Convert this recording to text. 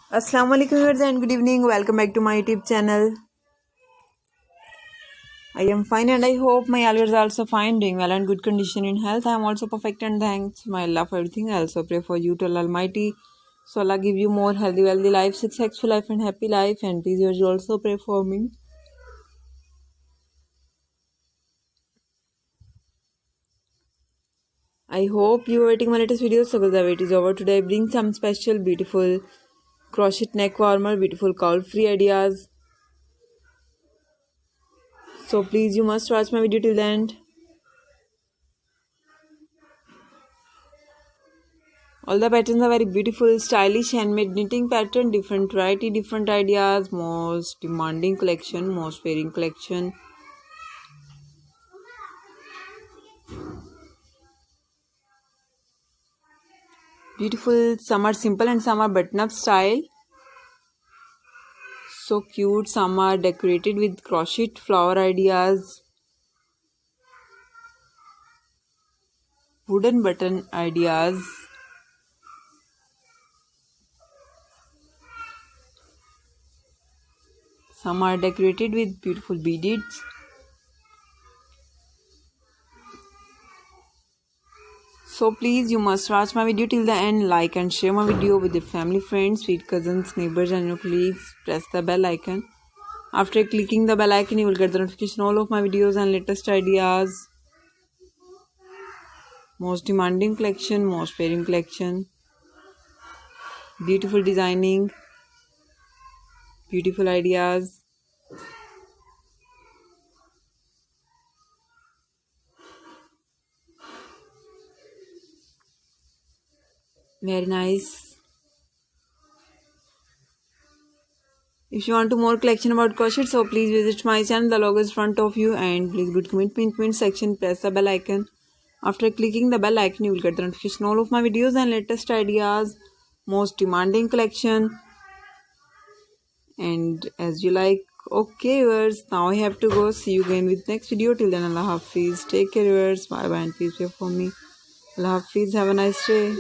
Assalamu alaikum viewers and good evening. Welcome back to my YouTube channel. I am fine and I hope my viewers are also fine, doing well and good condition in health. I am also perfect and thanks my Allah for everything. I also pray for you to Allah Almighty. So Allah give you more healthy, wealthy life, successful life and happy life. And please yours also pray for me. I hope you are waiting my latest videos. So the wait is over. Today I bring some special beautiful crochet neck warmer, beautiful cowl free ideas. So please you must watch my video till the end. All the patterns are very beautiful, stylish, handmade knitting pattern, different variety, different ideas, most demanding collection, most wearing collection. Beautiful, some are simple and some are button-up style. So cute, some are decorated with crochet flower ideas, wooden button ideas. Some are decorated with beautiful beads. So please you must watch my video till the end, like and share my video with your family, friends, sweet cousins, neighbors and your colleagues. Press the bell icon. After clicking the bell icon, you will get the notification all of my videos and latest ideas. Most demanding collection, most wearing collection. Beautiful designing, beautiful ideas. Very nice. If you want to more collection about crochet, so please visit my channel. The logo is in front of you, and please do comment section. Press the bell icon. After clicking the bell icon, you will get the notification all of my videos and latest ideas. Most demanding collection. And as you like. Okay viewers, now I have to go. See you again with next video. Till then, Allah Hafiz. Take care viewers. Bye bye and please pray for me. Allah Hafiz. Have a nice day.